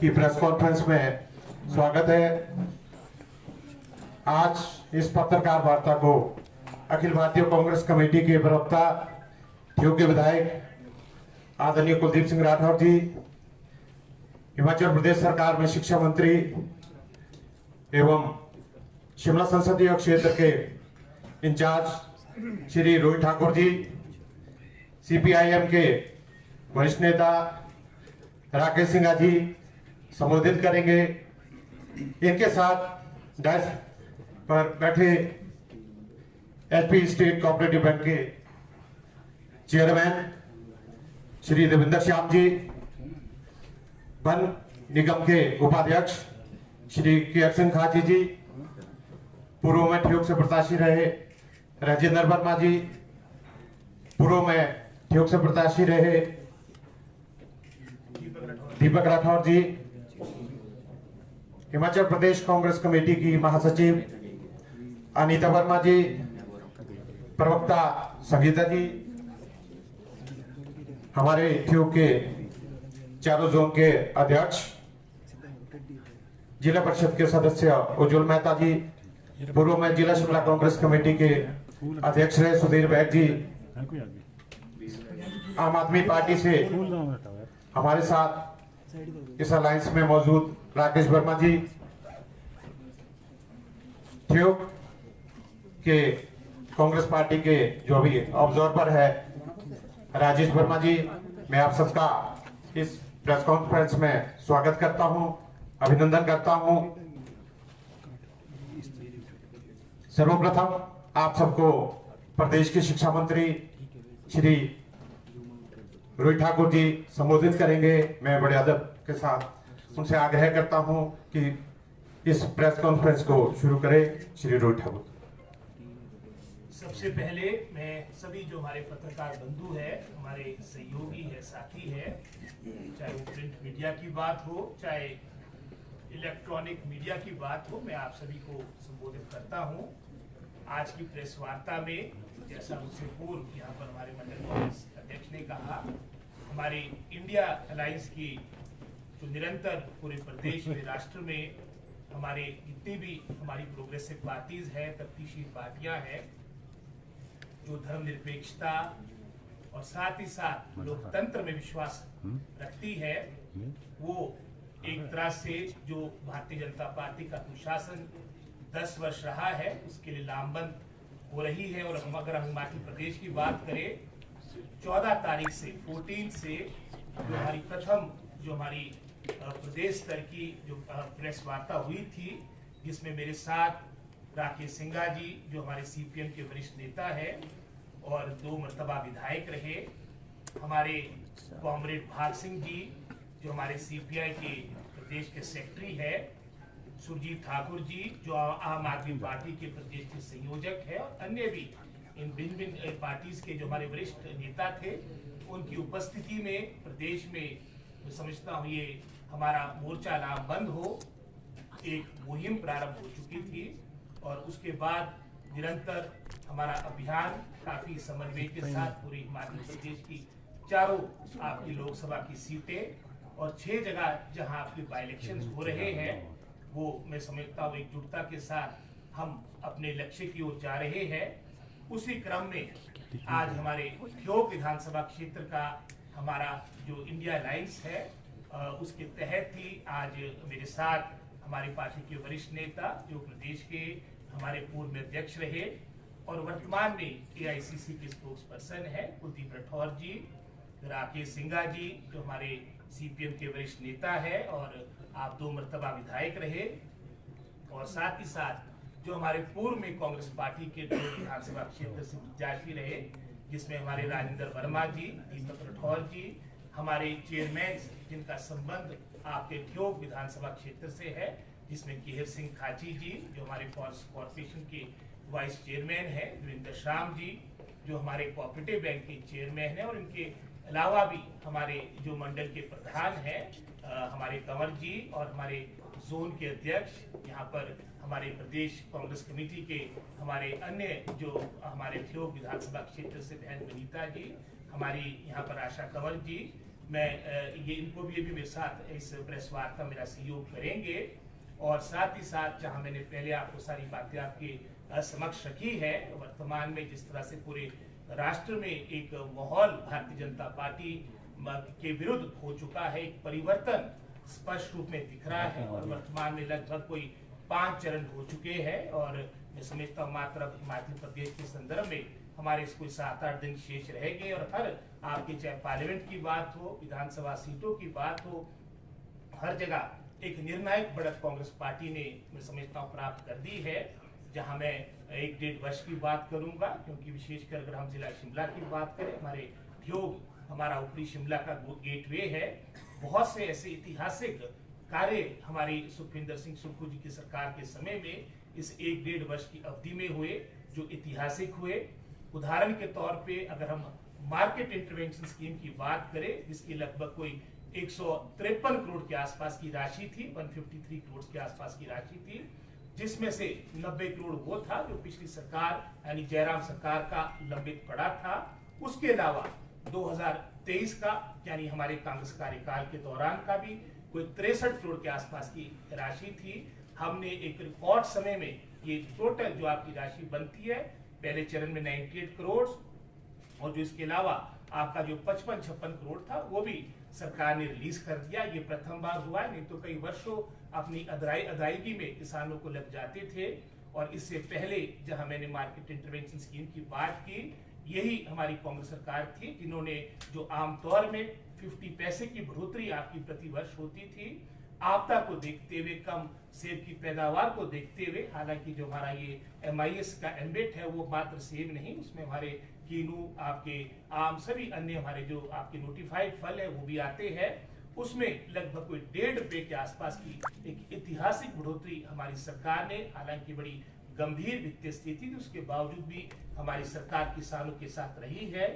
की press conference में स्वागत है। आज इस पत्रकार वार्ता को अखिल भारतीय कांग्रेस कमेटी के प्रवक्ता ठियोग के विधायक आदरणीय कुलदीप सिंह राठौर जी, हिमाचल प्रदेश सरकार में शिक्षा मंत्री एवं शिमला संसदीय क्षेत्र के इंचार्ज श्री रोहित ठाकुर जी, सीपीआईएम के वरिष्ठ नेता राकेश सिंह जी संबोधित करेंगे। इनके साथ डैश पर बैठे एचपी स्टेट कोऑपरेटिव बैंक के चेयरमैन श्री देवेंद्र श्याम जी, वन निगम के उपाध्यक्ष श्री केयर सिंह खाची जी, पूर्व में ठियोग से प्रत्याशी रहे राजेंद्र वर्मा जी, पूर्व में ठियोग से प्रत्याशी रहे दीपक राठौर जी, हिमाचल प्रदेश कांग्रेस कमेटी की महासचिव अनीता वर्मा जी, प्रवक्ता संगीता जी, हमारे ठियोग के चारों जोन के अध्यक्ष जिला परिषद के सदस्य उज्जवल मेहता जी, पूर्व में जिला शिमला कांग्रेस कमेटी के अध्यक्ष रहे सुधीर बैग जी, आम आदमी पार्टी से हमारे साथ इस अलायंस में मौजूद राकेश वर्मा जी, ठियोग के कांग्रेस पार्टी के जो भी ऑब्जर्वर है राजेश वर्मा जी, मैं आप सबका इस प्रेस कॉन्फ्रेंस में स्वागत करता हूं, अभिनंदन करता हूं। सर्वप्रथम आप सबको प्रदेश के शिक्षा मंत्री श्री रोहित ठाकुर जी संबोधित करेंगे। मैं बड़े अदब के साथ उनसे आग्रह करता हूं कि इस प्रेस कॉन्फ्रेंस को शुरू करें। श्री रोहित ठाकुर। सबसे पहले मैं सभी जो हमारे पत्रकार बंधु है, हमारे सहयोगी है, साथी है, चाहे वो प्रिंट मीडिया की बात हो चाहे इलेक्ट्रॉनिक मीडिया की बात हो, मैं आप सभी को संबोधित करता हूं। आज की प्रेस वार्ता में जैसा मुझसे पूर्व यहाँ पर हमारे मंडल कांग्रेस अध्यक्ष ने कहा, हमारी इंडिया अलायंस की जो निरंतर पूरे प्रदेश में राष्ट्र में हमारे जितनी भी हमारी प्रोग्रेसिव पार्टीज है, तख्तीशील पार्टियां हैं, जो धर्मनिरपेक्षता और साथ ही साथ लोकतंत्र में विश्वास रखती है, वो एक तरह से जो भारतीय जनता पार्टी का अनुशासन 10 वर्ष रहा है उसके लिए लामबंद हो रही है। और अगर हम हिमाचल प्रदेश की बात करें, 14 तारीख से 14 से जो हमारी प्रथम जो हमारी प्रदेश स्तर की जो प्रेस वार्ता हुई थी, जिसमें मेरे साथ राकेश सिंह जी जो हमारे सीपीएम के वरिष्ठ नेता है और 2 मर्तबा विधायक रहे, हमारे कॉमरेड भाग सिंह जी जो हमारे सीपीआई के प्रदेश के सेक्रेटरी है, सुरजीत ठाकुर जी जो आम आदमी पार्टी के प्रदेश के संयोजक है, और अन्य भी इन भिन्न भिन्न पार्टीज के जो हमारे वरिष्ठ नेता थे, उनकी उपस्थिति में प्रदेश में मैं समझता हूँ ये हमारा मोर्चा लामबंद हो एक मुहिम प्रारंभ हो चुकी थी। और उसके बाद निरंतर हमारा अभियान काफी समन्वय के साथ पूरे हिमाचल प्रदेश की चारों आपकी लोकसभा की सीटें और 6 जगह जहां आपके बाई इलेक्शन हो रहे हैं, वो मैं समझता हूँ एकजुटता के साथ हम अपने लक्ष्य की ओर जा रहे हैं। उसी क्रम में आज हमारे ठियोग विधानसभा क्षेत्र का हमारा जो इंडिया अलायंस है उसके तहत ही आज मेरे साथ हमारी पार्टी के वरिष्ठ नेता जो प्रदेश के हमारे पूर्व में अध्यक्ष रहे और वर्तमान में एआईसीसी के स्पोक्स पर्सन है कुलदीप राठौर जी, राकेश सिंह जी जो हमारे सीपीएम के वरिष्ठ नेता है और आप 2 मर्तबा विधायक रहे, और साथ ही साथ जो हमारे पूर्व में कांग्रेस पार्टी के 2 विधानसभा क्षेत्र से प्रत्याशी रहे, जिसमें हमारे राजेंद्र वर्मा जी, दीपक राठौर जी, हमारे चेयरमैन जिनका संबंध आपके ठियोग विधानसभा क्षेत्र से है, जिसमें केयर सिंह खाची जी जो हमारे कॉर्पोरेशन के वाइस चेयरमैन है, देवेंद्र श्याम जी जो हमारे कोऑपरेटिव बैंक के चेयरमैन है, और इनके अलावा भी हमारे जो मंडल के प्रधान हैं हमारे कंवर जी और हमारे जोन के अध्यक्ष, यहाँ पर हमारे प्रदेश कांग्रेस कमेटी के हमारे अन्य जो हमारे ठियोग विधानसभा क्षेत्र से बहन वनीता जी, हमारी यहाँ पर आशा कंवर जी, मैं ये इनको भी मेरे साथ इस प्रेस वार्ता मेरा सहयोग करेंगे। और साथ ही साथ जहां मैंने पहले आपको सारी बातें आपके समक्ष रखी है, वर्तमान में जिस तरह से पूरे राष्ट्र में एक माहौल भारतीय जनता पार्टी के विरुद्ध हो चुका है, एक परिवर्तन स्पष्ट रूप में दिख रहा है और वर्तमान में लगभग कोई 5 चरण हो चुके हैं। और मैं समझता हूँ मात्र हिमाचल प्रदेश के संदर्भ में हमारे कोई 7-8 दिन शेष रह गए और हर आपके चाहे पार्लियामेंट की बात हो, विधानसभा सीटों की बात हो, हर जगह एक निर्णायक बढ़त कांग्रेस पार्टी ने मैं समझता हूँ प्राप्त कर दी है। जहां मैं 1-1.5 वर्ष की बात करूंगा, क्योंकि विशेषकर अगर हम जिला शिमला की बात करें, हमारे ठियोग हमारा ऊपरी शिमला का गेटवे है। बहुत से ऐसे ऐतिहासिक कार्य हमारी सुखविंदर सिंह सुक्खू जी की सरकार के समय में इस 1-1.5 वर्ष की अवधि में हुए, जो ऐतिहासिक हुए। उदाहरण के तौर पे अगर हम मार्केट इंटरवेंशन स्कीम की बात करें, जिसकी लगभग कोई 153 करोड़ के आसपास की राशि थी, 153 करोड़ के आसपास की राशि थी, जिसमें से 90 करोड़ वो था जो पिछली सरकार यानी जयराम सरकार का लंबित पड़ा था। उसके अलावा 2023 का यानी हमारे कांग्रेस कार्यकाल के दौरान का भी कोई 63 करोड़ के आसपास की राशि थी। हमने एक रिकॉर्ड समय में ये टोटल जो आपकी राशि बनती है, पहले चरण में 98 करोड़ और जो इसके अलावा आपका जो 55-56 करोड़ था वो भी सरकार ने रिलीज कर दिया। ये प्रथम बार हुआ है, नहीं तो कई वर्षों अपनी अदायगी में किसानों को लग जाते थे। और इससे पहले जहां मैंने मार्केट इंटरवेंशन स्कीम की बात की, यही हमारी कांग्रेस सरकार थी जिन्होंने जो आमतौर में 50 पैसे की बढ़ोतरी आपकी प्रति वर्ष होती थी, आपदा को देखते हुए, कम सेब की पैदावार को देखते हुए, हालांकि जो हमारा ये MIS का एम्बेट है वो मात्र सेब नहीं, उसमें हमारे कीनू, आपके आम, सभी अन्य हमारे जो आपके नोटिफाइड फल है वो भी आते हैं। उसमें लगभग कोई 1.5 रुपए के आसपास की एक ऐतिहासिक बढ़ोतरी हमारी सरकार ने, हालांकि बड़ी गंभीर वित्तीय स्थिति थी, उसके बावजूद भी हमारी सरकार किसानों के साथ रही है।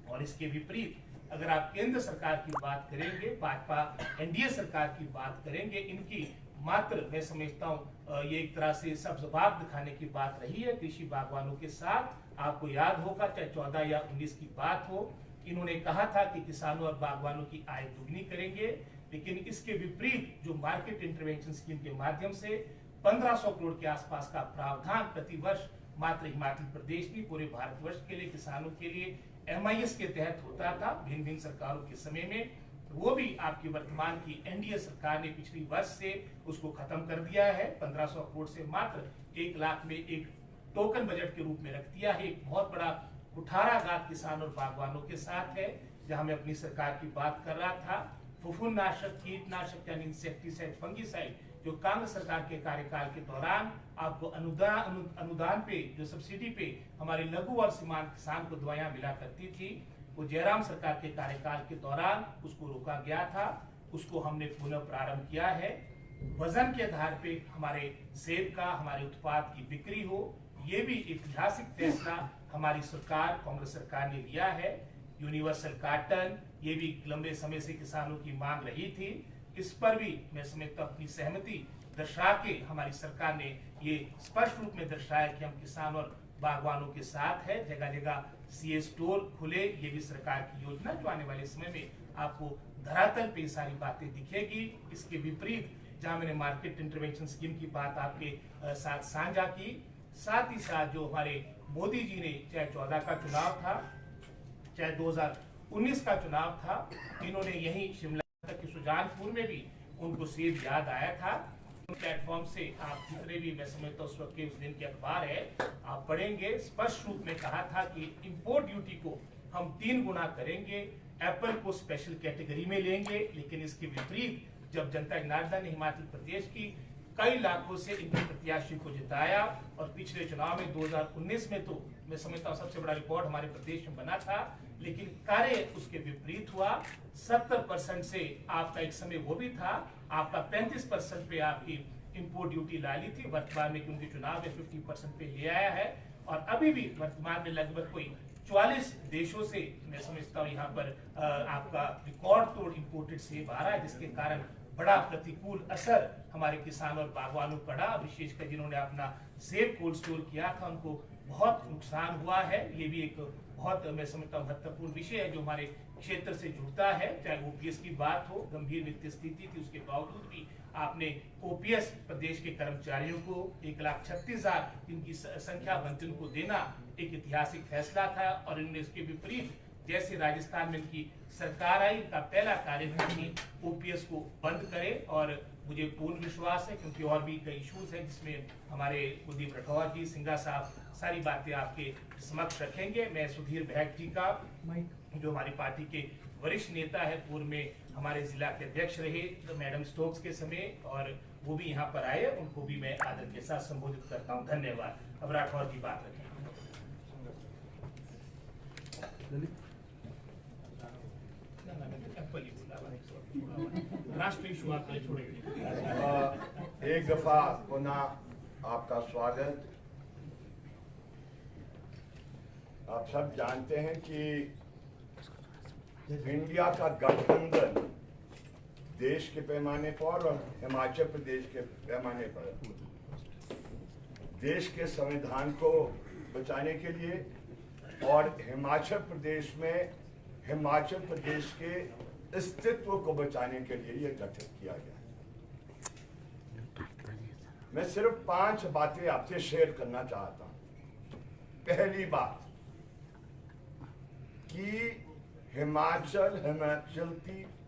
और इसके विपरीत अगर आप केंद्र सरकार की बात करेंगे, भाजपा NDA सरकार की बात करेंगे, इनकी मात्र मैं समझता हूँ ये एक तरह से सब्ज बाग दिखाने की बात रही है कृषि बागवानों के साथ। आपको याद होगा चाहे 14 या 19 की बात हो, इन्होंने कहा था कि किसानों और बागवानों की आय दुगनी करेंगे, लेकिन इसके विपरीत जो मार्केट इंटरवेंशन स्कीम के माध्यम से 1500 करोड़ के आसपास का प्रावधान प्रति वर्ष मात्र हिमाचल प्रदेश नहीं पूरे भारतवर्ष के लिए किसानों के लिए MIS के तहत होता था भिन्न भिन्न सरकारों के समय में, वो भी आपकी वर्तमान की NDA सरकार ने पिछली वर्ष से उसको खत्म कर दिया है। 1500 करोड़ से मात्र 1 लाख में एक टोकन बजट के रूप में रख दिया है। एक बहुत बड़ा कुठाराघात किसान और बागवानों के साथ है। जहां मैं अपनी सरकार की बात कर रहा था, फफूंदनाशक, कीटनाशक यानी इंसेक्टिसाइड, फंगिसाइड, जो कांग्रेस सरकार के कार्यकाल के दौरान आपको अनुदान पे, जो सब्सिडी पे हमारे लघु और सीमांत किसान को दवाइयां मिला करती थी, वो जयराम सरकार के कार्यकाल के दौरान उसको रोका गया था। उसको हमने पुनः प्रारंभ किया है। वजन के आधार पे हमारे सेब का, हमारे उत्पाद की बिक्री हो, ये भी ऐतिहासिक फैसला हमारी सरकार, कांग्रेस सरकार ने लिया है। यूनिवर्सल कार्टन, ये भी लंबे समय से किसानों की मांग रही थी। इस पर भी मैं समझता अपनी सहमति दर्शा के हमारी सरकार ने ये स्पष्ट रूप में दर्शाया कि हम किसान और बागवानों के साथ है। जगह जगह CA स्टोर खुले, ये भी सरकार की योजना, जो आने वाले समय में आपको धरातल पे सारी बातें दिखेगी। इसके विपरीत जहां मैंने मार्केट इंटरवेंशन स्कीम की बात आपके साथ साझा की, साथ ही साथ जो हमारे मोदी जी ने चाहे 14 का चुनाव था, चाहे 2019 का चुनाव था, इन्होंने यही शिमला तक के सुजानपुर में भी उनको सेब याद आया था। प्लेटफॉर्म से आप जितने भी मैं समझता उस वक्त के उस दिन के अखबार है आप पढ़ेंगे, स्पष्ट रूप में कहा था कि इंपोर्ट ड्यूटी को हम 3 गुना करेंगे, एप्पल को स्पेशल कैटेगरी में लेंगे। लेकिन इसके विपरीत जब जनता जनार्दन ने हिमाचल प्रदेश की कई लाखों से इनके प्रत्याशी को जिताया और पिछले चुनाव में 2019 में तो मैं समझता हूँ सबसे बड़ा रिकॉर्ड हमारे प्रदेश में बना था, लेकिन कार्य उसके विपरीत हुआ। 70% से आपका एक समय वो भी था, आपका 35% पे आपकी इंपोर्ट ड्यूटी डाली थी। वर्तमान में क्योंकि चुनाव में 50% पे ले आया है और अभी भी वर्तमान में लगभग कोई 44 देशों से मैं समझता हूँ यहाँ पर आपका रिकॉर्ड तोड़ इंपोर्टेड सेब आ रहा है, जिसके कारण बड़ा प्रतिकूल असर हमारे किसान और बागवानों पर पड़ा, विशेषकर जिन्होंने अपना सेब कोल्ड स्टोर किया था उनको बहुत नुकसान हुआ है। ये भी एक बहुत मैं समझता हूँ महत्वपूर्ण विषय है जो हमारे क्षेत्र से जुड़ता है। चाहे ओपीएस की बात हो, गंभीर वित्तीय स्थिति थी, उसके बावजूद भी आपने ओपीएस प्रदेश के कर्मचारियों को 1,36,000 इनकी संख्या बनती उनको देना एक ऐतिहासिक फैसला था। और इन्होंने इसके विपरीत जैसे राजस्थान में इनकी सरकार आई, इनका पहला कार्य था कि ओपीएस को बंद करे। और मुझे पूर्ण विश्वास है, क्योंकि और भी कई इश्यूज हैं जिसमें हमारे कुलदीप राठौर जी, सिंघा साहब सारी बातें आपके समक्ष रखेंगे। मैं सुधीर बहक जी का, जो हमारी पार्टी के वरिष्ठ नेता है, पूर्व में हमारे जिला के अध्यक्ष रहे तो मैडम स्टोक्स के समय, और वो भी यहाँ पर आए, उनको भी मैं आदर के साथ संबोधित करता हूँ। धन्यवाद। अब राठौर की बात रखें। राष्ट्रीय शुआ के लिए छोड़ेंगे। एक दफा पुनः आपका स्वागत। आप सब जानते हैं कि इंडिया का गठबंधन देश के पैमाने पर और हिमाचल प्रदेश के पैमाने पर देश के संविधान को बचाने के लिए और हिमाचल प्रदेश में हिमाचल प्रदेश के अस्तित्व को बचाने के लिए यह गठित किया गया है। मैं सिर्फ 5 बातें आपसे शेयर करना चाहता हूं। पहली बात कि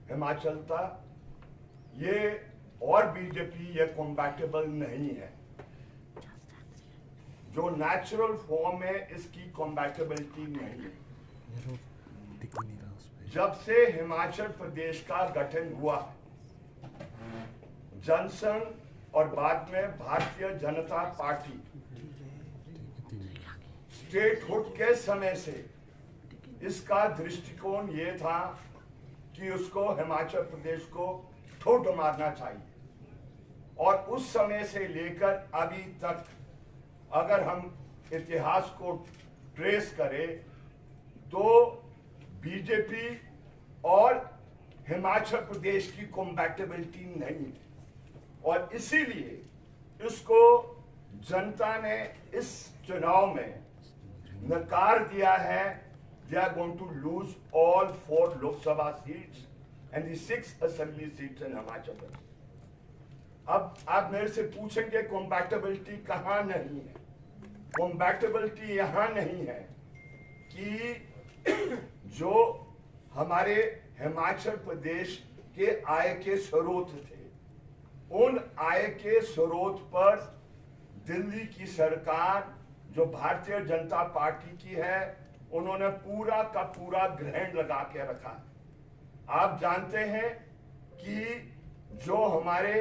हिमाचलता ये और बीजेपी ये कॉम्पैटिबल नहीं है। जो नेचुरल फॉर्म है इसकी कॉम्पैटिबिलिटी नहीं है। जब से हिमाचल प्रदेश का गठन हुआ, जनसंघ और बाद में भारतीय जनता पार्टी स्टेटहुड के समय से इसका दृष्टिकोण ये था कि उसको हिमाचल प्रदेश को ठोड मारना चाहिए। और उस समय से लेकर अभी तक अगर हम इतिहास को ट्रेस करें तो बीजेपी और हिमाचल प्रदेश की कॉम्पैटिबिलिटी नहीं है। और इसीलिए इसको जनता ने इस चुनाव में नकार दिया है। They are going to lose all 4 Lok Sabha seats and the 6 assembly seats in Himachal Pradesh. अब आप मेरे से पूछेंगे कॉम्पैटिबिलिटी कहाँ नहीं है। कॉम्पैटिबिलिटी यहाँ नहीं है कि जो हमारे हिमाचल प्रदेश के आय के स्रोत थे, उन आय के स्रोत पर दिल्ली की सरकार जो भारतीय जनता पार्टी की है उन्होंने पूरा का पूरा ग्रहण लगा के रखा। आप जानते हैं कि जो हमारे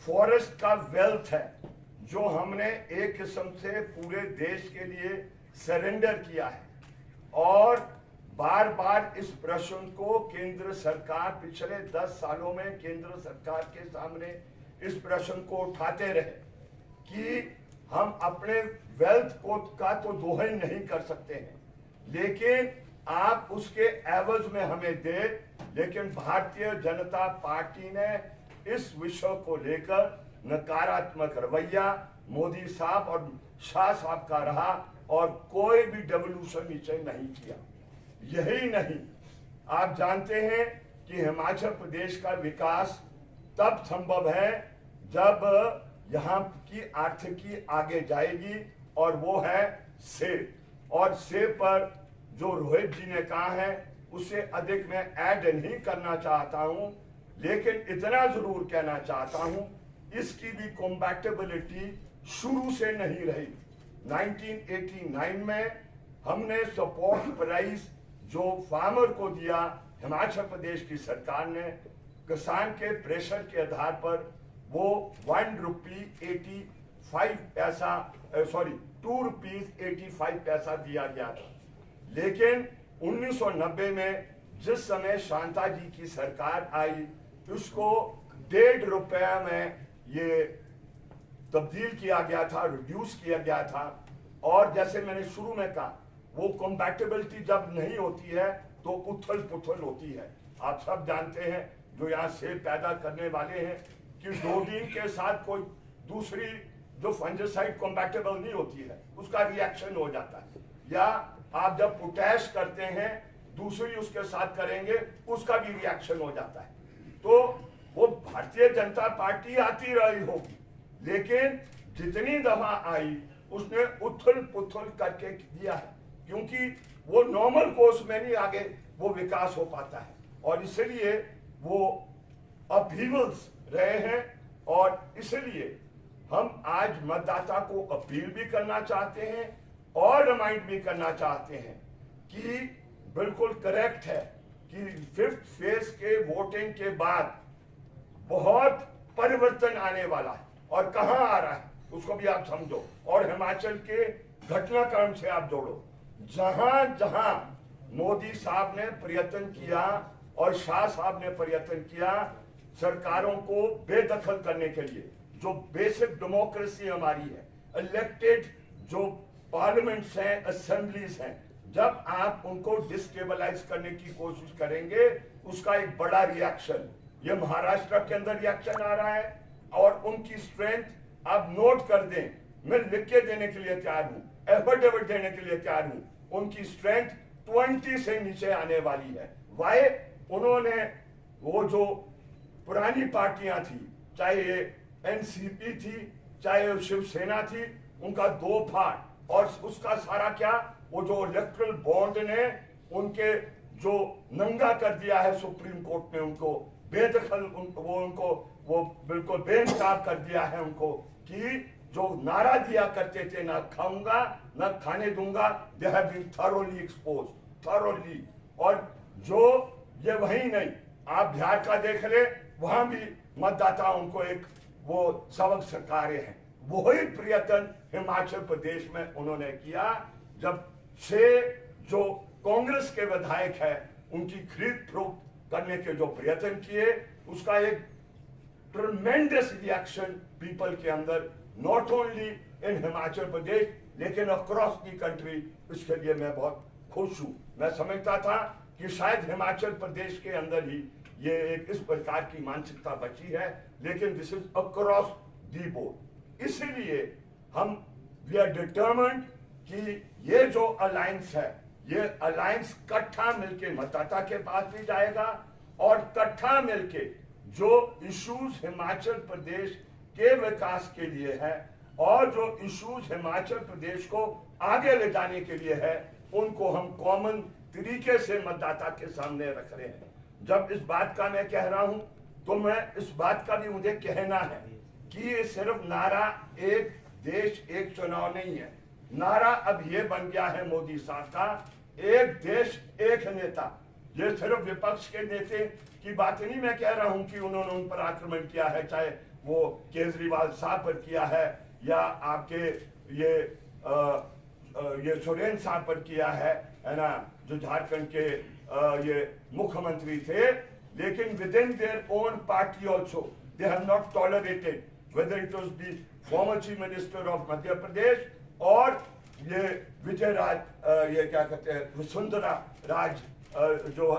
फॉरेस्ट का वेल्थ है, जो हमने एक किस्म से पूरे देश के लिए सरेंडर किया है, और बार बार इस प्रश्न को केंद्र सरकार पिछले 10 सालों में केंद्र सरकार के सामने इस प्रश्न को उठाते रहे कि हम अपने वेल्थ को का तो दोहन नहीं कर सकते हैं, लेकिन आप उसके एवज में हमें दे। लेकिन भारतीय जनता पार्टी ने इस विषय को लेकर नकारात्मक रवैया मोदी साहब और शाह साहब का रहा और कोई भी डेवोल्यूशन नीचे नहीं किया। यही नहीं, आप जानते हैं कि हिमाचल प्रदेश का विकास तब संभव है जब यहाँ की आर्थिकी आगे जाएगी, और वो है सेब। और सेब पर जो रोहित जी ने कहा है उसे अधिक मैं ऐड नहीं करना चाहता हूं, लेकिन इतना जरूर कहना चाहता हूं इसकी भी कॉम्पैटिबिलिटी शुरू से नहीं रही। 1989 में हमने सपोर्ट प्राइस जो फार्मर को दिया, हिमाचल प्रदेश की सरकार ने किसान के प्रेशर के आधार पर वो 1 रुपी 85 पैसा सॉरी 2 रुपीज 85 पैसा दिया गया था। लेकिन 1990 में जिस समय शांता जी की सरकार आई, उसको 1.5 रुपया में ये तब्दील किया गया था, रिड्यूस किया गया था। और जैसे मैंने शुरू में कहा, वो कॉम्पैटिबिलिटी जब नहीं होती है तो उथल पुथल होती है। आप सब जानते हैं जो यहाँ सेब पैदा करने वाले हैं कि डोडीन के साथ कोई दूसरी जो फंजिसाइड कॉम्पैटिबल नहीं होती है उसका रिएक्शन हो जाता है, या आप जब पोटैश करते हैं दूसरी उसके साथ करेंगे उसका भी रिएक्शन हो जाता है। तो वो भारतीय जनता पार्टी आती रही होगी, लेकिन जितनी दफा आई उसने उथल पुथल करके दिया है, क्योंकि वो नॉर्मल कोर्स में नहीं आगे वो विकास हो पाता है, और इसलिए वो अपीवल्स रहे हैं। और इसलिए हम आज मतदाता को अपील भी करना चाहते हैं और रिमाइंड भी करना चाहते हैं कि बिल्कुल करेक्ट है कि 5th फेज के वोटिंग के बाद बहुत परिवर्तन आने वाला है, और कहां आ रहा है उसको भी आप समझो, और हिमाचल के घटनाक्रम से आप जोड़ो। जहां जहां मोदी साहब ने प्रयत्न किया और शाह साहब ने प्रयत्न किया सरकारों को बेदखल करने के लिए, जो बेसिक डेमोक्रेसी हमारी है, इलेक्टेड जो पार्लियामेंट्स हैं, असेंबलीज हैं, जब आप उनको डिस्टेबलाइज करने की कोशिश करेंगे उसका एक बड़ा रिएक्शन, ये महाराष्ट्र के अंदर रिएक्शन आ रहा है। और उनकी स्ट्रेंथ आप नोट कर दें, मैं लिख के देने के लिए तैयार हूं, एफर्डेविट देने के लिए तैयार हूं, उनकी स्ट्रेंथ 20 से नीचे आने वाली है। वाई? उन्होंने वो जो पुरानी पार्टियां थी, चाहे ये एनसीपी थी चाहे शिवसेना थी, उनका दो फाड़, और उसका सारा क्या, वो जो इलेक्ट्रल बॉन्ड ने उनके जो नंगा कर दिया है सुप्रीम कोर्ट ने, उनको बेदखल वो बिल्कुल बेनकाब कर दिया है उनको, कि जो नारा दिया करते थे ना खाऊंगा ना खाने दूंगा, they have been thoroughly expose, thoroughly. और जो ये वही नहीं, आप बिहार का देख ले, वहां भी मतदाता उनको एक वो सबक सिखा रहे हैं। वही प्रयत्न हिमाचल प्रदेश में उन्होंने किया, जब से जो कांग्रेस के विधायक है उनकी खरीद फरोख्त करने के जो प्रयत्न किए, उसका एक ट्रेमेंडस रिएक्शन पीपल के अंदर, not only in Himachal Pradesh लेकिन अक्रॉस दी कंट्री। इसके लिए मैं बहुत खुश हूं। मैं समझता था कि शायद हिमाचल प्रदेश के अंदर ही ये एक इस प्रकार की मानसिकता बची है, लेकिन this is across the board. इसलिए हम वी आर डिटरमिन्ड कि ये जो अलायंस है, ये अलायंस इकट्ठा मिलके मतदाता के पास भी जाएगा, और इकट्ठा मिलके जो इश्यूज हिमाचल प्रदेश के विकास के लिए है और जो इश्यूज हिमाचल प्रदेश को आगे ले जाने के लिए है, उनको हम कॉमन तरीके से मतदाता के सामने रख रहे हैं। जब इस बात का मैं कह रहा हूं, तो मैं इस बात का भी मुझे कहना है कि ये सिर्फ नारा एक देश एक चुनाव नहीं है। नारा अब ये बन गया है मोदी साहब का, एक देश एक नेता। ये सिर्फ विपक्ष के नेता की बात नहीं मैं कह रहा हूं कि उन्होंने उन पर आक्रमण किया है, चाहे वो केजरीवाल साहब पर किया है या आपके ये सुरेन साहब पर किया है ना, जो झारखंड के ये मुख्यमंत्री थे। लेकिन within their own party also they have not tolerated, whether it was the former chief minister of Madhya Pradesh और ये विजय राज, ये क्या कहते हैं, वसुंधरा राज, जो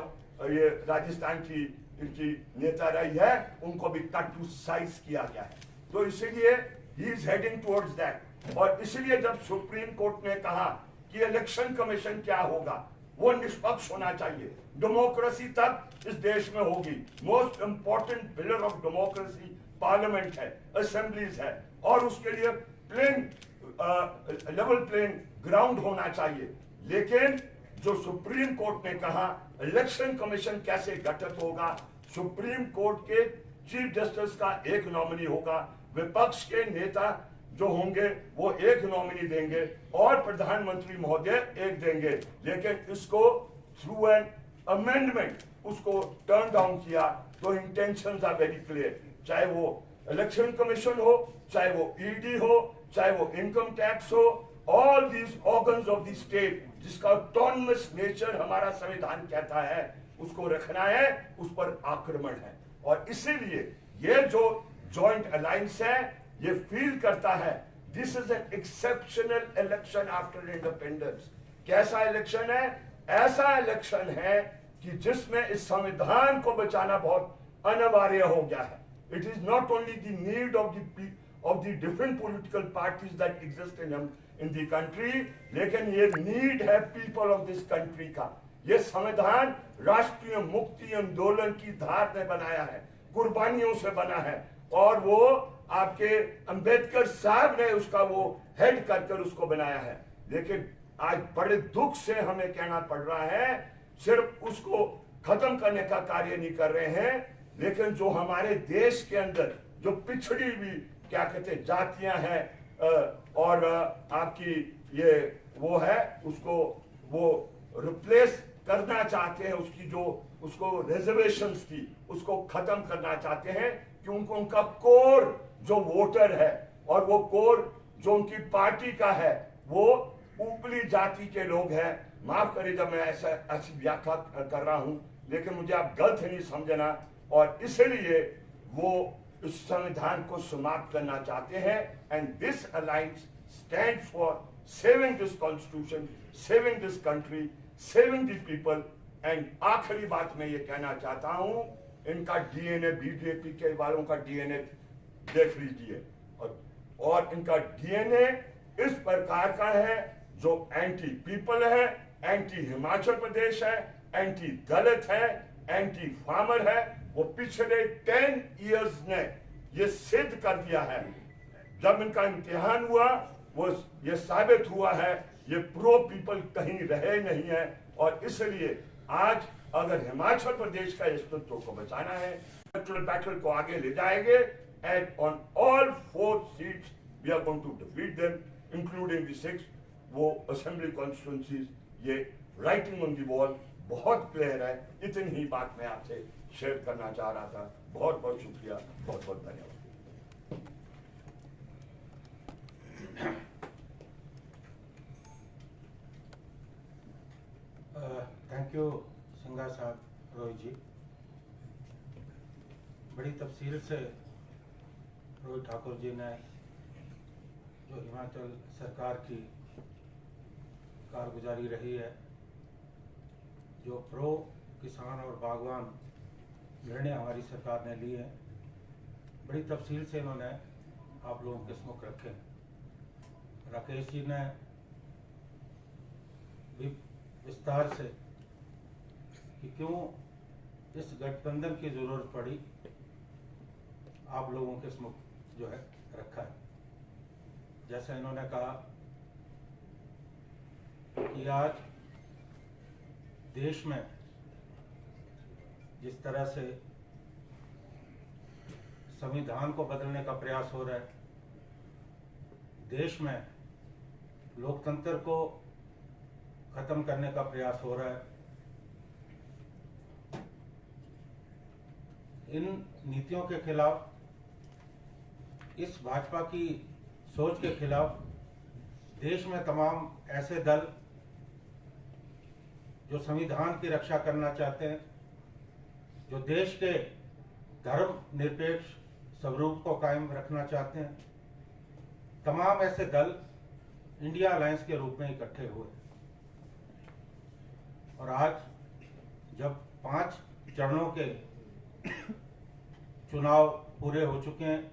ये राजस्थान की इनकी नेता रही है, उनको भी कट टू साइज किया गया है। तो इसीलिए he is heading towards that. और इसलिए जब सुप्रीम कोर्ट ने कहा कि इलेक्शन कमीशन क्या होगा, वो निष्पक्ष होना चाहिए, डेमोक्रेसी तब इस देश में होगी। Most important pillar of democracy parliament है, असेंबलीज है, और उसके लिए प्लेन लेवल प्लेन ग्राउंड होना चाहिए। लेकिन जो सुप्रीम कोर्ट ने कहा इलेक्शन कमीशन कैसे गठित होगा, सुप्रीम कोर्ट के चीफ जस्टिस का एक नॉमिनी होगा, विपक्ष के नेता जो होंगे वो एक नॉमिनी देंगे और प्रधानमंत्री महोदय एक देंगे। लेकिन इसको थ्रू एन अमेंडमेंट उसको टर्न डाउन किया। तो इंटेंशंस आर वेरी क्लियर, चाहे वो इलेक्शन कमीशन हो, चाहे वो ईडी हो, चाहे वो इनकम टैक्स हो, all these organs of the state जिसका ऑटोनमस नेचर हमारा संविधान कहता है, उसको रखना है, उस पर आक्रमण है। और इसीलिए ये जो जॉइंट अलायंस है ये फील करता है this is an exceptional election after independence. कैसा इलेक्शन है? ऐसा इलेक्शन है कि जिसमें इस संविधान को बचाना बहुत अनिवार्य हो गया है. It is not only the need of the different political parties that exist in the country, लेकिन ये need है people of this country का. ये संविधान राष्ट्रीय मुक्ति आंदोलन की धार ने बनाया है, कुर्बानियों से बना है, और वो आपके अंबेडकर साहब ने उसका वो हेड कर उसको बनाया है. लेकिन आज बड़े दुख से हमें कहना पड़ रहा है, सिर्फ उसको खत्म करने का कार्य नहीं कर रहे हैं, लेकिन जो हमारे देश के अंदर जो पिछड़ी हुई क्या कहते हैं जातियां हैं और आपकी ये वो है, उसको वो रिप्लेस करना चाहते हैं, उसकी जो उसको रिजर्वेशंस थी उसको खत्म करना चाहते हैं, क्योंकि उनका कोर जो वोटर है और वो कोर जो उनकी पार्टी का है वो ऊपरी जाति के लोग हैं. माफ करिए जब मैं ऐसी व्याख्या कर रहा हूं, लेकिन मुझे आप गलत नहीं समझना, और इसलिए वो इस संविधान को समाप्त करना चाहते हैं. And this alliance stands for saving this constitution, saving this country, saving the people. And आखिरी बात मैं ये कहना चाहता हूं, इनका डीएनए, बीजेपी के वालों का डीएनए देख लीजिए, और इनका डीएनए इस प्रकार का है जो एंटी पीपल है, एंटी हिमाचल प्रदेश है, एंटी दलित है, एंटी फार्मर है. वो पिछले 10 इयर्स ने ये सिद्ध कर दिया है. जब इनका इम्तिहान हुआ वो ये साबित हुआ है ये प्रो पीपल कहीं रहे नहीं है. और इसलिए आज अगर हिमाचल प्रदेश का अस्तित्व को बचाना है, बैटल को आगे ले जाएंगे, and on all 4 seats we are going to defeat them, including the 6 वो असेंबली कॉन्स्टिट्यूंसीज. ये राइटिंग ऑन द वॉल बहुत क्लियर है. इतनी ही बात मैं आपसे शेयर करना चाह रहा था. बहुत बहुत शुक्रिया, बहुत बहुत धन्यवाद. थैंक यू सिंघा साहब, रोहित जी. बड़ी तफसील से रोहित ठाकुर जी ने जो हिमाचल सरकार की कारगुजारी रही है, जो प्रो किसान और बागवान निर्णय हमारी सरकार ने लिए हैं, बड़ी तफसील से इन्होंने आप लोगों के सम्मुख रखे. राकेश जी ने भी विस्तार से कि क्यों इस गठबंधन की जरूरत पड़ी आप लोगों के सम्मुख जो है रखा है. जैसा इन्होंने कहा कि आज देश में जिस तरह से संविधान को बदलने का प्रयास हो रहा है, देश में लोकतंत्र को खत्म करने का प्रयास हो रहा है, इन नीतियों के खिलाफ, इस भाजपा की सोच के खिलाफ देश में तमाम ऐसे दल जो संविधान की रक्षा करना चाहते हैं, जो देश के धर्म निरपेक्ष स्वरूप को कायम रखना चाहते हैं, तमाम ऐसे दल इंडिया अलायंस के रूप में इकट्ठे हुए. और आज जब 5 चरणों के चुनाव पूरे हो चुके हैं,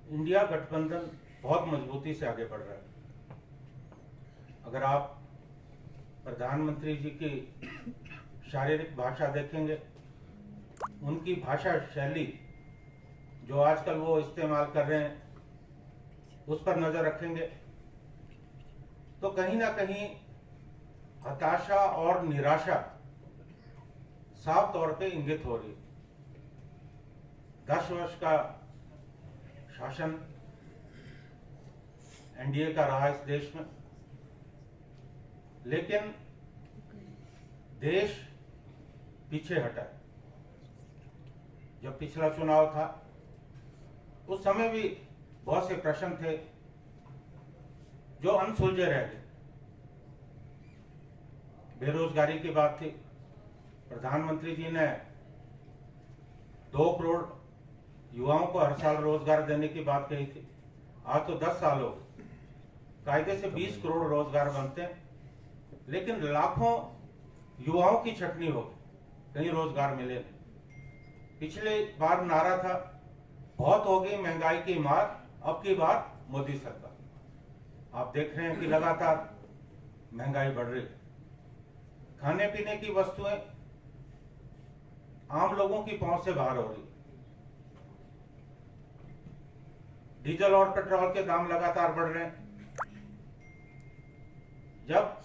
इंडिया गठबंधन बहुत मजबूती से आगे बढ़ रहा है. अगर आप प्रधानमंत्री जी की शारीरिक भाषा देखेंगे, उनकी भाषा शैली जो आजकल वो इस्तेमाल कर रहे हैं, उस पर नजर रखेंगे तो कहीं ना कहीं हताशा और निराशा साफ तौर पे इंगित हो रही है. 10 वर्ष का शासन एनडीए का रहा इस देश में, लेकिन देश पीछे हटा. जब पिछला चुनाव था उस समय भी बहुत से प्रश्न थे जो अनसुलझे रह गए. बेरोजगारी की बात थी, प्रधानमंत्री जी ने 2 करोड़ युवाओं को हर साल रोजगार देने की बात कही थी. आज तो 10 साल हो गए, कायदे से 20 करोड़ रोजगार बनते हैं, लेकिन लाखों युवाओं की छटनी हो गई, कहीं रोजगार मिले नहीं. पिछले बार नारा था बहुत होगी महंगाई की मार, अब की बार मोदी सरकार। आप देख रहे हैं कि लगातार महंगाई बढ़ रही है। खाने पीने की वस्तुएं आम लोगों की पहुंच से बाहर हो रही। डीजल और पेट्रोल के दाम लगातार बढ़ रहे हैं। जब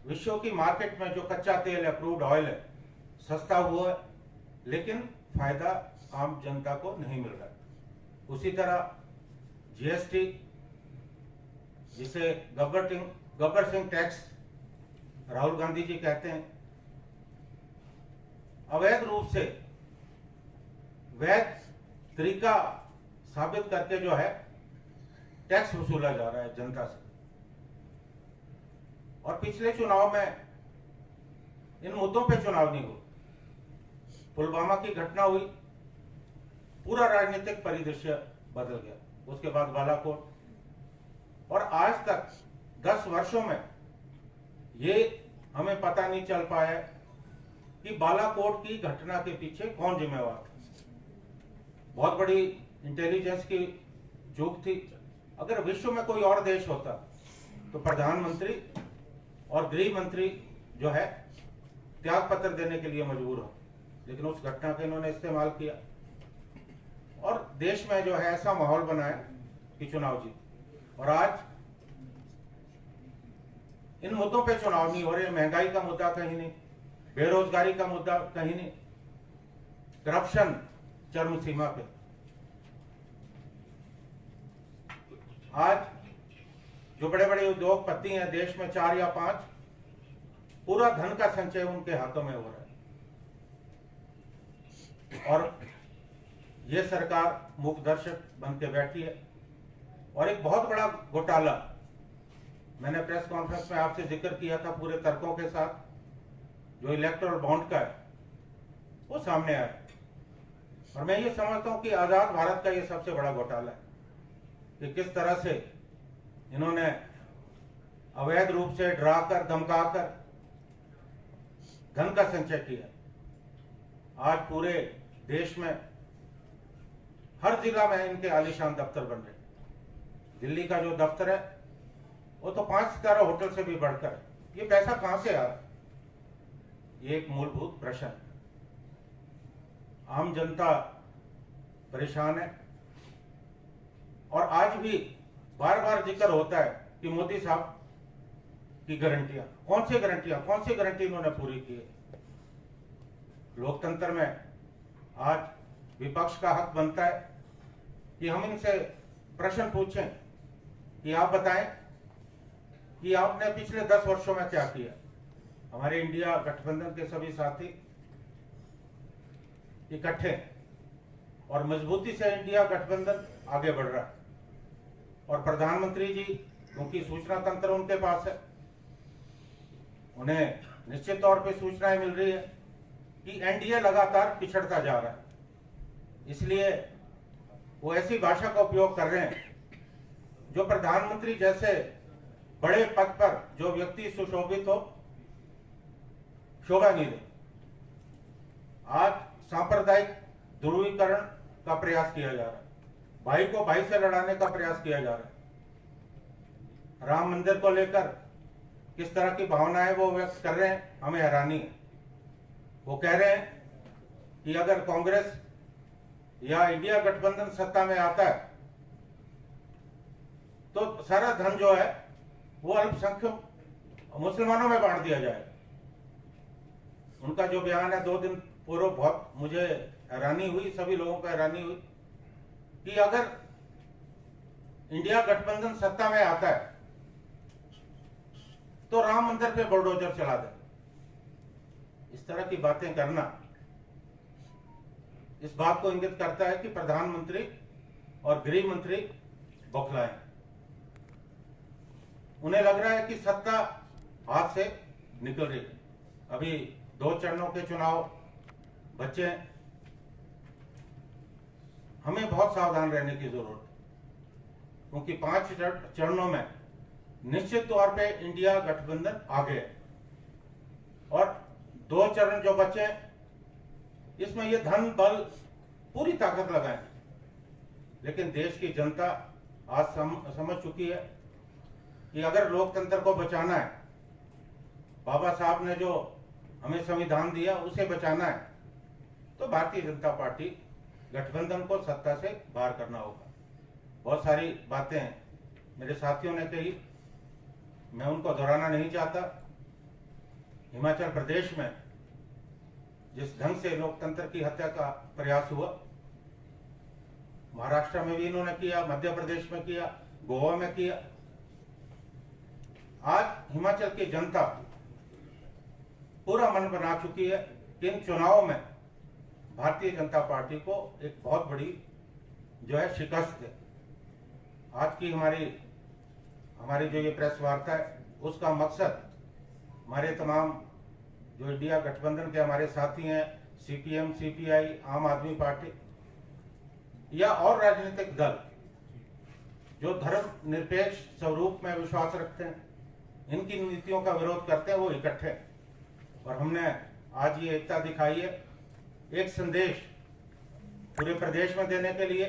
विश्व की मार्केट में जो कच्चा तेल है, क्रूड ऑयल है, सस्ता हुआ है, लेकिन फायदा आम जनता को नहीं मिल रहा है। उसी तरह जीएसटी, जिसे गब्बर सिंह टैक्स राहुल गांधी जी कहते हैं, अवैध रूप से वैध तरीका साबित करके जो है टैक्स वसूला जा रहा है जनता से। और पिछले चुनाव में इन मुद्दों पे चुनाव नहीं हुआ। पुलवामा की घटना हुई, पूरा राजनीतिक परिदृश्य बदल गया। उसके बाद बालाकोट, और आज तक 10 वर्षों में ये हमें पता नहीं चल पाया कि बालाकोट की घटना के पीछे कौन जिम्मेवार था। बहुत बड़ी इंटेलिजेंस की चूक थी। अगर विश्व में कोई और देश होता तो प्रधानमंत्री और गृह मंत्री जो है त्याग पत्र देने के लिए मजबूर हो, लेकिन उस घटना का इन्होंने इस्तेमाल किया और देश में जो है ऐसा माहौल बनाया कि चुनाव जीत। और आज इन मुद्दों पे चुनाव नहीं हो रहे। महंगाई का मुद्दा कहीं नहीं, बेरोजगारी का मुद्दा कहीं नहीं, करप्शन चरम सीमा पे। आज जो बड़े बड़े उद्योगपति हैं देश में, 4 या 5, पूरा धन का संचय उनके हाथों में हो रहा है और ये सरकार मूकदर्शक बन के बैठी है। और एक बहुत बड़ा घोटाला, मैंने प्रेस कॉन्फ्रेंस में आपसे जिक्र किया था पूरे तर्कों के साथ, जो इलेक्टोरल बॉन्ड का है वो सामने आया। और मैं ये समझता हूं कि आजाद भारत का ये सबसे बड़ा घोटाला है कि किस तरह से इन्होंने अवैध रूप से डराकर धमकाकर धन का संचय किया। आज पूरे देश में हर जिला में इनके आलीशान दफ्तर बन रहे। दिल्ली का जो दफ्तर है वो तो 5 सितारा होटल से भी बढ़कर है। ये पैसा कहां से आ रहा है, ये एक मूलभूत प्रश्न है। आम जनता परेशान है और आज भी बार बार जिक्र होता है कि मोदी साहब की गारंटियां, कौन सी गारंटी इन्होंने पूरी की है। लोकतंत्र में आज विपक्ष का हक बनता है कि हम इनसे प्रश्न पूछें कि आप बताएं कि आपने पिछले 10 वर्षों में क्या किया। हमारे इंडिया गठबंधन के सभी साथी इकट्ठे और मजबूती से इंडिया गठबंधन आगे बढ़ रहा है। और प्रधानमंत्री जी, क्योंकि सूचना तंत्र उनके पास है, उन्हें निश्चित तौर पे सूचनाएं मिल रही है कि एनडीए लगातार पिछड़ता जा रहा है। इसलिए वो ऐसी भाषा का उपयोग कर रहे हैं जो प्रधानमंत्री जैसे बड़े पद पर जो व्यक्ति सुशोभित हो, शोभा नहीं दे। आज सांप्रदायिक ध्रुवीकरण का प्रयास किया जा रहा है, भाई को भाई से लड़ाने का प्रयास किया जा रहा है। राम मंदिर को लेकर किस तरह की भावनाएं वो व्यक्त कर रहे हैं, हमें हैरानी है। वो कह रहे हैं कि अगर कांग्रेस या इंडिया गठबंधन सत्ता में आता है तो सारा धन जो है वो अल्पसंख्यक मुसलमानों में बांट दिया जाए। उनका जो बयान है 2 दिन पूर्व, बहुत मुझे हैरानी हुई, सभी लोगों को हैरानी हुई कि अगर इंडिया गठबंधन सत्ता में आता है तो राम मंदिर पे बुलडोजर चला दे। इस तरह की बातें करना इस बात को इंगित करता है कि प्रधानमंत्री और गृह मंत्री बौखलाए। उन्हें लग रहा है कि सत्ता हाथ से निकल रही है। अभी 2 चरणों के चुनाव बचे हैं। हमें बहुत सावधान रहने की जरूरत है, क्योंकि 5 चरणों में निश्चित तौर पे इंडिया गठबंधन आगे है और 2 चरण जो बचे इसमें ये धन बल पूरी ताकत लगाएं, लेकिन देश की जनता आज समझ चुकी है कि अगर लोकतंत्र को बचाना है, बाबा साहब ने जो हमें संविधान दिया उसे बचाना है, तो भारतीय जनता पार्टी गठबंधन को सत्ता से बाहर करना होगा। बहुत सारी बातें मेरे साथियों ने कही, मैं उनको दोहराना नहीं चाहता। हिमाचल प्रदेश में जिस ढंग से लोकतंत्र की हत्या का प्रयास हुआ, महाराष्ट्र में भी इन्होंने किया, मध्य प्रदेश में किया, गोवा में किया। आज हिमाचल की जनता पूरा मन बना चुकी है कि इन चुनावों में भारतीय जनता पार्टी को एक बहुत बड़ी जो है शिकस्त है। आज की हमारी जो ये प्रेस वार्ता है, उसका मकसद हमारे तमाम जो इंडिया गठबंधन के हमारे साथी हैं, सीपीएम, सीपीआई, आम आदमी पार्टी या और राजनीतिक दल जो धर्मनिरपेक्ष स्वरूप में विश्वास रखते हैं, इनकी नीतियों का विरोध करते हैं, वो इकट्ठे। और हमने आज ये एकता दिखाई है, एक संदेश पूरे प्रदेश में देने के लिए,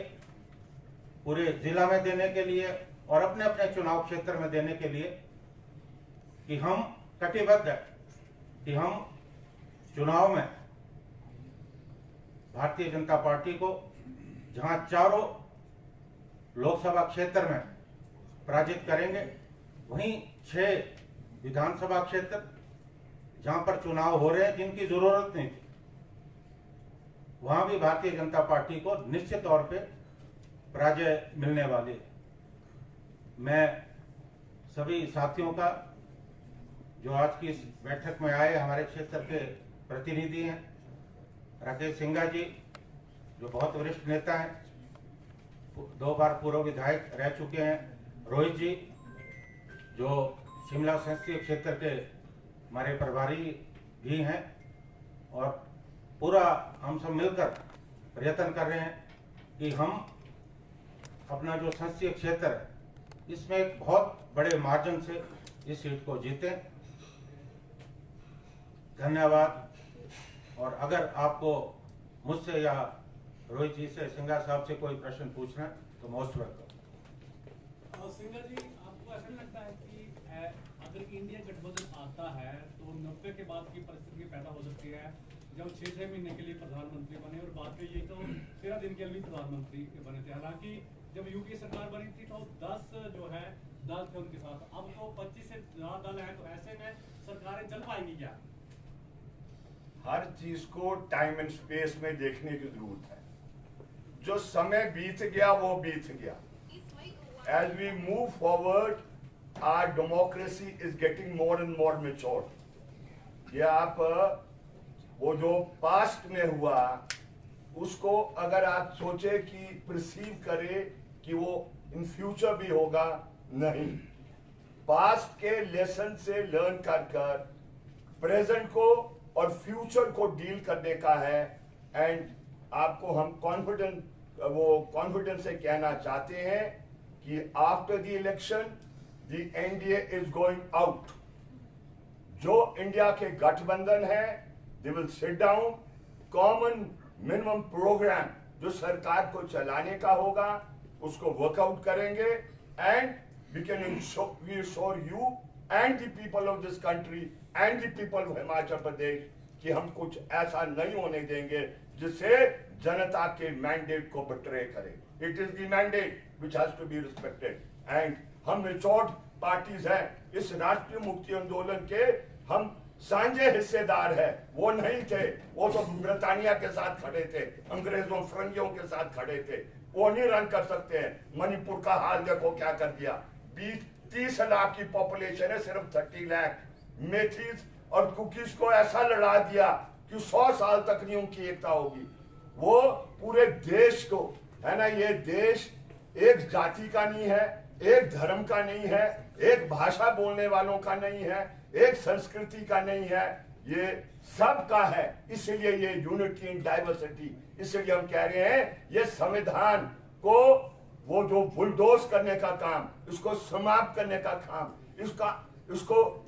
पूरे जिला में देने के लिए और अपने अपने चुनाव क्षेत्र में देने के लिए कि हम कटिबद्ध है कि हम चुनाव में भारतीय जनता पार्टी को जहां चारों लोकसभा क्षेत्र में पराजित करेंगे, वहीं 6 विधानसभा क्षेत्र जहां पर चुनाव हो रहे हैं जिनकी जरूरत नहीं थी, वहां भी भारतीय जनता पार्टी को निश्चित तौर पे पराजय मिलने वाली है। मैं सभी साथियों का जो आज की इस बैठक में आए हमारे क्षेत्र के प्रतिनिधि हैं, राकेश सिंघा जी जो बहुत वरिष्ठ नेता हैं, 2 बार पूर्व विधायक रह चुके हैं, रोहित जी जो शिमला संसदीय क्षेत्र के हमारे प्रभारी भी हैं, और पूरा हम सब मिलकर प्रयत्न कर रहे हैं कि हम अपना जो संसदीय क्षेत्र है इसमें एक बहुत बड़े मार्जिन से इस सीट को जीतें। धन्यवाद। और अगर आपको मुझसे या रोहित जी से, सिंघा साहब से कोई प्रश्न पूछना है तो मोस्ट वेलकम। सिंघा जी, आपको ऐसा नहीं लगता है कि अगर इंडिया गठबंधन आता है तो 90 के बाद की परिस्थिति पैदा हो सकती है जब 6 महीने के लिए प्रधानमंत्री बने, और बात ये तो 13 दिन के लिए प्रधानमंत्री बने थे। हालांकि जब यूपीए सरकार बनी थी तो 10 जो है दल थे उनके साथ, अब तो 25 से ज्यादा दल है, तो ऐसे में सरकारें चल पाएंगी क्या? हर चीज को टाइम एंड स्पेस में देखने की जरूरत है। जो समय बीत गया वो बीत गया। As we move forward, our democracy is getting more and more mature. ये आप वो जो पास्ट में हुआ उसको अगर आप सोचे कि परसीव करें कि वो इन फ्यूचर भी होगा, नहीं। पास्ट के लेसन से लर्न कर कर प्रेजेंट को और फ्यूचर को डील करने का है। एंड आपको हम कॉन्फिडेंस से कहना चाहते हैं कि after the election the NDA is going out. जो इंडिया के गठबंधन है, they will sit down, common minimum programme जो सरकार को चलाने का होगा उसको वर्कआउट करेंगे। And we can ensure you and the people of this country and the people of Himachal Pradesh कि हम कुछ ऐसा नहीं होने देंगे जिससे जनता के मैंडेट को बिट्रे करे। It is the mandate which has to be respected. And हम मेच्योर्ड पार्टीज हैं, इस राष्ट्रीय मुक्ति आंदोलन के हम सांझे हिस्सेदार है। वो नहीं थे, वो तो ब्रिटानिया के साथ खड़े थे, अंग्रेजों फरंगियों के साथ खड़े थे, वो नहीं रन कर सकते हैं। मणिपुर का हाल देखो क्या कर दिया। 30 लाख की पॉपुलेशन है, सिर्फ 30 लाख मेथीज और कुकीज को ऐसा लड़ा दिया कि 100 साल तक नहीं उनकी एकता होगी। वो पूरे देश को है ना, ये देश एक जाति का नहीं है, एक धर्म का नहीं है, एक भाषा बोलने वालों का नहीं है, एक संस्कृति का नहीं है, ये सब का है। इसलिए ये यूनिटी इन डाइवर्सिटी। इसलिए हम कह रहे हैं ये संविधान को वो जो बुलडोज करने का काम, इसको समाप्त करने का काम,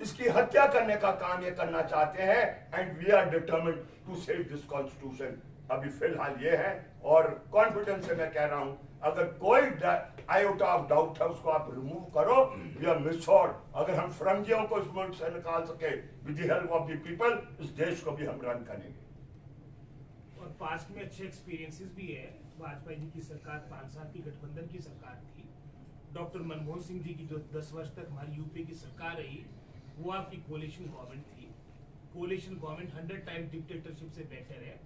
इसकी हत्या करने का काम ये करना चाहते हैं। And we are determined to save this constitution. अभी फिलहाल ये है, और कॉन्फिडेंस से मैं कह रहा हूं, अगर कोई आयोटा ऑफ डाउट है उसको आप रिमूव करो। वी आर मिश्योर, अगर हम फरंगियों को इस मुल्क से निकाल सके with the help of the people, इस देश को भी हम रन करेंगे। और पास्ट में अच्छे एक्सपीरियंसेस भी है। वाजपेयी जी की सरकार 5 साल की गठबंधन की सरकार थी। डॉक्टर मनमोहन सिंह जी की जो 10 वर्ष तक हमारी यूपी की सरकार रही, वो आपकी कोलिशन गवर्नमेंट थी। कोलिशन गवर्नमेंट 100 टाइम डिक्टेटरशिप से बेटर है।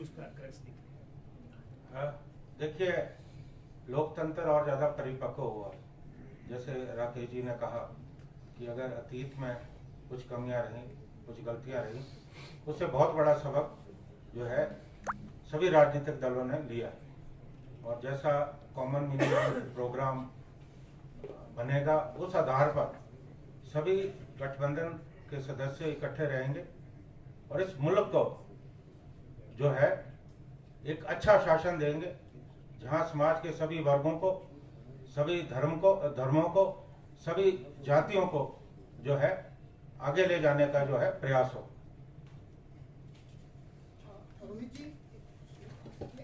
उसका क्रक्स दिख रहा है। देखिए, लोकतंत्र और ज्यादा परिपक्व हुआ। जैसे राकेश जी ने कहा कि अगर अतीत में कुछ कमियां रहीं, कुछ गलतियां रहीं, उससे बहुत बड़ा सबक जो है सभी राजनीतिक दलों ने लिया। और जैसा कॉमन मिनिमम प्रोग्राम बनेगा, उस आधार पर सभी गठबंधन के सदस्य इकट्ठे रहेंगे और इस मुल्क को जो है एक अच्छा शासन देंगे, जहां समाज के सभी वर्गों को, सभी धर्मों को, सभी जातियों को जो है आगे ले जाने का जो है प्रयास हो। रोहित जी,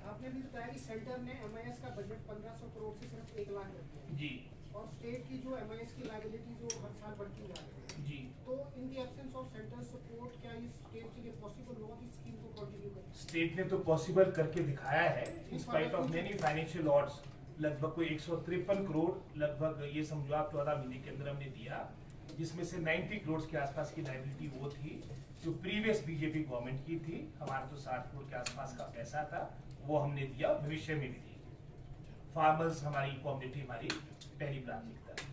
आपने भी बताया कि सेंटर ने एमआईएस का बजट 1500 करोड़ से सिर्फ 1 लाख कर दिया जी, और स्टेट की जो एमआईएस की लायबिलिटी जो हर साल बढ़ती जा रही है जी। तो in the absence of central support क्या इस स्टेट के लिए पॉसिबल होगा कि स्कीम को कंटिन्यू करें? स्टेट ने तो पॉसिबल करके दिखाया है in spite of many financial odds. लगभग कोई 153 करोड़ लगभग ये समझो आप 14 महीने के अंदर हमने दिया, जिसमें से 90 करोड़ के आसपास की लायबिलिटी वो थी जो प्रीवियस बीजेपी गवर्नमेंट की थी। हमारा तो 60 करोड़ के आसपास का पैसा था, वो हमने दिया, भविष्य में भी देंगे। फार्मर्स हमारी कम्युनिटी हमारी पहली प्राथमिकता है।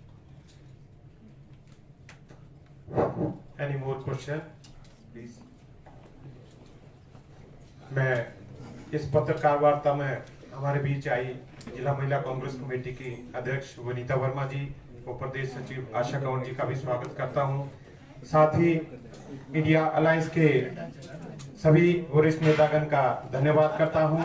Any more question please. मैं इस पत्रकार वार्ता में हमारे बीच आई जिला महिला कांग्रेस कमेटी की अध्यक्ष वनीता वर्मा जी और प्रदेश सचिव आशा कंवर जी का भी स्वागत करता हूं। साथ ही इंडिया अलायंस के सभी वरिष्ठ नेतागण का धन्यवाद करता हूं।